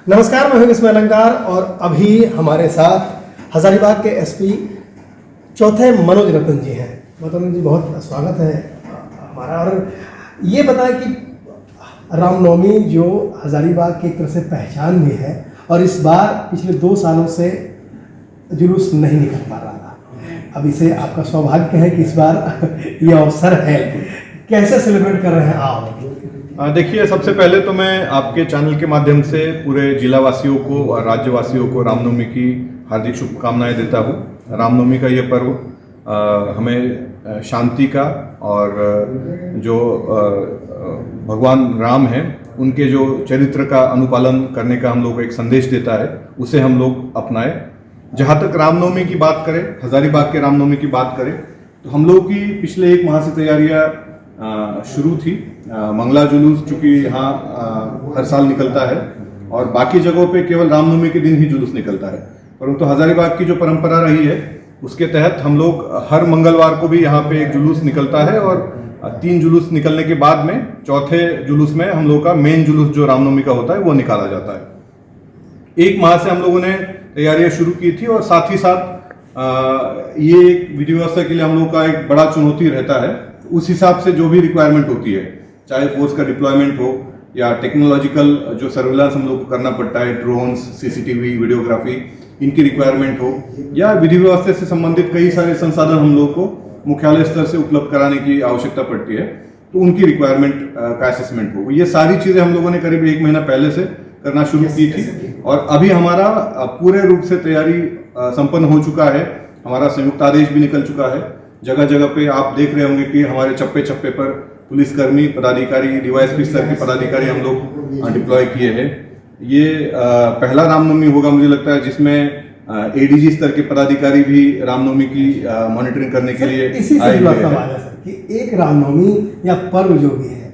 नमस्कार, मैं हूं इसमें अलंकार और अभी हमारे साथ हजारीबाग के एसपी चौथे मनोज रतन जी हैं। मनोज जी, बहुत स्वागत है हमारा। और ये बताएं कि रामनवमी जो हजारीबाग की एक तरह से पहचान भी है और इस बार पिछले 2 सालों से जुलूस नहीं निकल पा रहा था। अब इसे आपका सौभाग्य है कि इस बार ये अवसर है, कैसे सेलिब्रेट कर रहे हैं आप? देखिए, सबसे पहले तो मैं आपके चैनल के माध्यम से पूरे जिला वासियों को और राज्यवासियों को रामनवमी की हार्दिक शुभकामनाएं देता हूँ। रामनवमी का ये पर्व हमें शांति का और जो भगवान राम हैं उनके जो चरित्र का अनुपालन करने का हम लोग को एक संदेश देता है, उसे हम लोग अपनाएं। जहाँ तक रामनवमी की बात करें, हजारीबाग के रामनवमी की बात करें, तो हम लोग की पिछले 1 माह से तैयारियाँ शुरू थी। मंगला जुलूस चूँकि यहाँ हर साल निकलता है और बाकी जगहों पे केवल रामनवमी के दिन ही जुलूस निकलता है, परंतु हजारीबाग की जो परंपरा रही है उसके तहत हम लोग हर मंगलवार को भी यहाँ पे एक जुलूस निकलता है और 3 जुलूस निकलने के बाद में चौथे जुलूस में हम लोग का मेन जुलूस जो रामनवमी का होता है वो निकाला जाता है। 1 माह से हम लोगों ने तैयारियां शुरू की थी और साथ ही साथ ये एक विधि व्यवस्था के लिए हम लोग का एक बड़ा चुनौती रहता है। उस हिसाब से जो भी रिक्वायरमेंट होती है, चाहे फोर्स का डिप्लॉयमेंट हो या टेक्नोलॉजिकल जो सर्विलांस हम लोग को करना पड़ता है, ड्रोन्स, सीसीटीवी, वीडियोग्राफी, इनकी रिक्वायरमेंट हो या विधि व्यवस्था से संबंधित कई सारे संसाधन हम लोग को मुख्यालय स्तर से उपलब्ध कराने की आवश्यकता पड़ती है, तो उनकी रिक्वायरमेंट का असेसमेंट हो। ये सारी चीज़ें हम लोगों ने करीब 1 महीना पहले से करना शुरू की थी और अभी हमारा पूरे रूप से तैयारी संपन्न हो चुका है। हमारा संयुक्त आदेश भी निकल चुका है। जगह जगह पे आप देख रहे होंगे कि हमारे चप्पे चप्पे पर पुलिसकर्मी, पदाधिकारी, डीवाईएसपी स्तर के पदाधिकारी हम लोग डिप्लॉय किए हैं। ये पहला रामनवमी होगा मुझे लगता है जिसमें एडीजी स्तर के पदाधिकारी भी रामनवमी की मॉनिटरिंग करने के लिए इसी से जुड़ा सवाल है सर कि एक रामनवमी या पर्व जो भी है,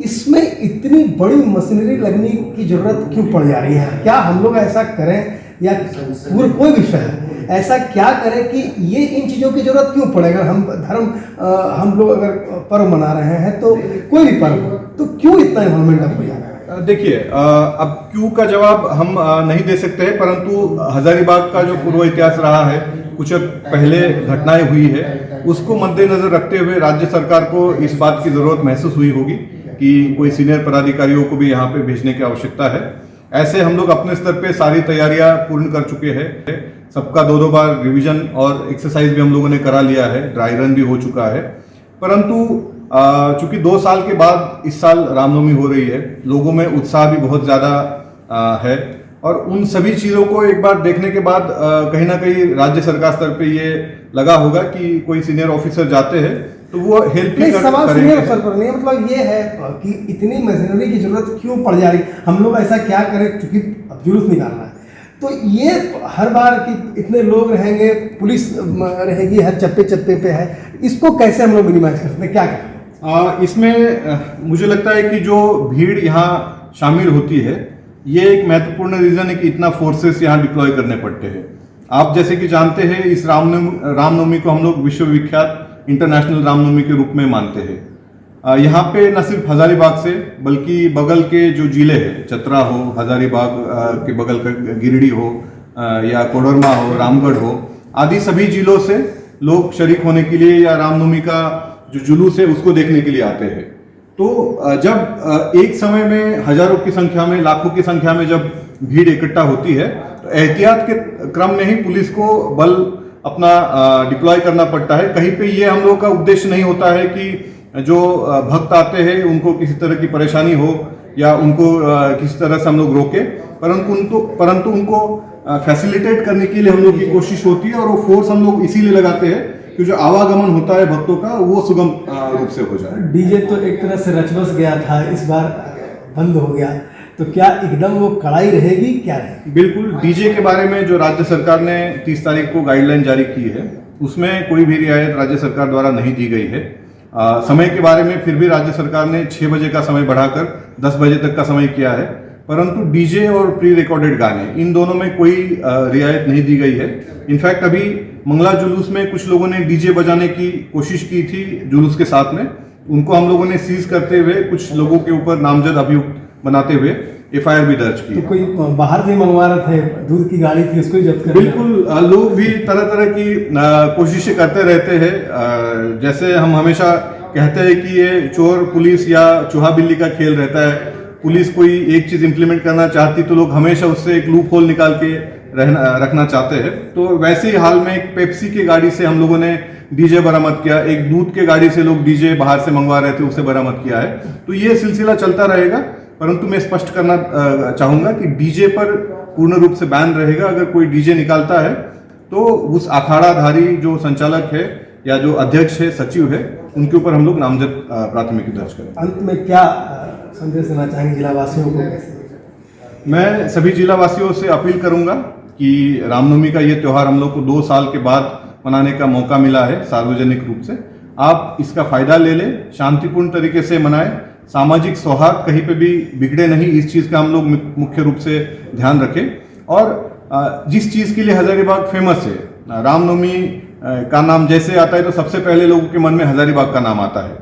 इसमें इतनी बड़ी मशीनरी लगने की जरूरत क्यों पड़ जा रही है? क्या हम लोग ऐसा करें या पूरा कोई विषय है ऐसा क्या करें कि ये इन चीज़ों की जरूरत क्यों पड़ेगा? हम लोग अगर पर्व मना रहे हैं तो कोई भी पर्व तो क्यों इतना इन्वॉल्वमेंट हो जा रहा है? देखिए, अब क्यों का जवाब हम नहीं दे सकते हैं, परंतु हजारीबाग का जो पूर्व इतिहास रहा है, कुछ पहले घटनाएं हुई है, उसको मद्देनजर रखते हुए राज्य सरकार को इस बात की जरूरत महसूस हुई होगी कि कोई सीनियर पदाधिकारियों को भी यहाँ पे भेजने की आवश्यकता है। ऐसे हम लोग अपने स्तर पे सारी तैयारियां पूर्ण कर चुके हैं। सबका 2-2 बार रिवीजन और एक्सरसाइज भी हम लोगों ने करा लिया है, ड्राई रन भी हो चुका है। परंतु चूंकि 2 साल के बाद इस साल रामनवमी हो रही है, लोगों में उत्साह भी बहुत ज़्यादा है और उन सभी चीज़ों को एक बार देखने के बाद कहीं ना कहीं राज्य सरकार स्तर पे ये लगा होगा कि कोई सीनियर ऑफिसर जाते हैं तो वो हेल्प भी करेंगे। सवाल सीनियर ऑफिसर पर नहीं, मतलब ये है कि इतनी मशीनरी की जरूरत क्यों पड़ जा रही? हम लोग ऐसा क्या करें, चूंकि अब जुलूस निकालना है तो ये हर बार कि इतने लोग रहेंगे, पुलिस रहेगी, हर चप्पे चप्पे पे है, इसको कैसे हम लोग मिनिमाइज कर सकते हैं? क्या करें इसमें? मुझे लगता है कि जो भीड़ यहाँ शामिल होती है ये एक महत्वपूर्ण रीजन है कि इतना फोर्सेस यहाँ डिप्लॉय करने पड़ते हैं। आप जैसे कि जानते हैं, इस रामनवमी को हम लोग विश्वविख्यात इंटरनेशनल रामनवमी के रूप में मानते हैं। यहाँ पे न सिर्फ हजारीबाग से बल्कि बगल के जो जिले हैं, चतरा हो, हजारीबाग के बगल का गिरिडीह हो या कोडरमा हो, रामगढ़ हो, आदि सभी जिलों से लोग शरीक होने के लिए या रामनवमी का जो जुलूस है उसको देखने के लिए आते हैं। तो जब एक समय में हजारों की संख्या में, लाखों की संख्या में जब भीड़ इकट्ठा होती है तो एहतियात के क्रम में ही पुलिस को बल अपना डिप्लॉय करना पड़ता है। कहीं पे ये हम लोग का उद्देश्य नहीं होता है कि जो भक्त आते हैं उनको किसी तरह की परेशानी हो या उनको किसी तरह से हम लोग रोके, परंतु उनको फैसिलिटेट करने के लिए हम लोग की कोशिश होती है और वो फोर्स हम लोग इसीलिए लगाते हैं कि जो आवागमन होता है भक्तों का वो सुगम रूप से हो जाए। डीजे तो एक तरह से रचबस गया था, इस बार बंद हो गया, तो क्या एकदम वो कड़ाई रहेगी? क्या रहेगी? बिल्कुल, डीजे के बारे में जो राज्य सरकार ने 30 तारीख को गाइडलाइन जारी की है उसमें कोई भी रियायत राज्य सरकार द्वारा नहीं दी गई है। समय के बारे में फिर भी राज्य सरकार ने 6 बजे का समय बढ़ाकर 10 बजे तक का समय किया है, परंतु डीजे और प्री रिकॉर्डेड गाने इन दोनों में कोई रियायत नहीं दी गई है। इनफैक्ट अभी मंगला जुलूस में कुछ लोगों ने डीजे बजाने की कोशिश की थी जुलूस के साथ में, उनको हम लोगों ने सीज करते हुए कुछ लोगों के ऊपर नामजद अभियुक्त बनाते हुए FIR भी दर्ज की तो है। कोई बाहर से मंगवा रहे थे, दूध की गाड़ी थी, उसको ही जब्त कर लिया? बिल्कुल, लोग भी तरह तरह की कोशिशें करते रहते हैं। जैसे हम हमेशा कहते हैं कि ये चोर पुलिस या चूहा बिल्ली का खेल रहता है। पुलिस कोई एक चीज इंप्लीमेंट करना चाहती तो लोग हमेशा उससे एक लूप होल निकाल के रखना चाहते हैं। तो वैसे ही हाल में एक पेप्सी की गाड़ी से हम लोगों ने डीजे बरामद किया, एक दूध के गाड़ी से लोग डीजे बाहर से मंगवा रहे थे, उसे बरामद किया है। तो ये सिलसिला चलता रहेगा, परंतु मैं स्पष्ट करना चाहूंगा कि डीजे पर पूर्ण रूप से बैन रहेगा। अगर कोई डीजे निकालता है तो उस अखाड़ाधारी जो संचालक है या जो अध्यक्ष है, सचिव है, उनके ऊपर हम लोग नामजद प्राथमिकी दर्ज करेंगे। अंत में क्या संदेश देना चाहेंगे जिला वासियों को? मैं सभी जिला वासियों से अपील करूंगा कि रामनवमी का ये त्यौहार हम लोग को 2 साल के बाद मनाने का मौका मिला है सार्वजनिक रूप से। आप इसका फायदा ले लें, शांतिपूर्ण तरीके से मनाएं, सामाजिक सौहार्द कहीं पे भी बिगड़े नहीं, इस चीज़ का हम लोग मुख्य रूप से ध्यान रखें। और जिस चीज़ के लिए हजारीबाग फेमस है, रामनवमी का नाम जैसे आता है तो सबसे पहले लोगों के मन में हजारीबाग का नाम आता है।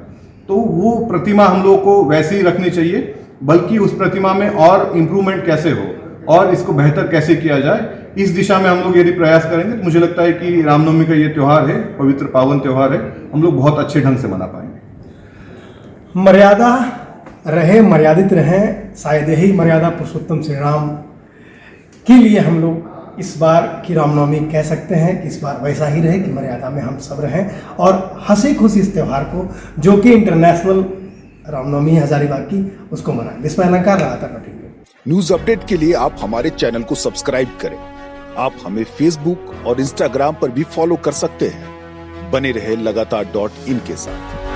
तो वो प्रतिमा हम लोगों को वैसे ही रखनी चाहिए, बल्कि उस प्रतिमा में और इम्प्रूवमेंट कैसे हो और इसको बेहतर कैसे किया जाए, इस दिशा में हम लोग यदि प्रयास करेंगे तो मुझे लगता है कि रामनवमी का ये त्यौहार है, पवित्र पावन त्यौहार है, हम लोग बहुत अच्छे ढंग से मना पाएंगे। मर्यादा रहे, मर्यादित रहें, शायद यही मर्यादा पुरुषोत्तम श्री राम के लिए हम लोग इस बार की रामनवमी कह सकते हैं कि इस बार वैसा ही रहे कि मर्यादा में हम सब रहें और हंसी खुशी इस त्यौहार को, जो कि इंटरनेशनल रामनवमी हजारीबाग की, उसको मनाएं। विस्मय अलंकार रहा था। न्यूज अपडेट के लिए आप हमारे चैनल को सब्सक्राइब करें। आप हमें फेसबुक और इंस्टाग्राम पर भी फॉलो कर सकते हैं। बने रहे लगातार .in के साथ।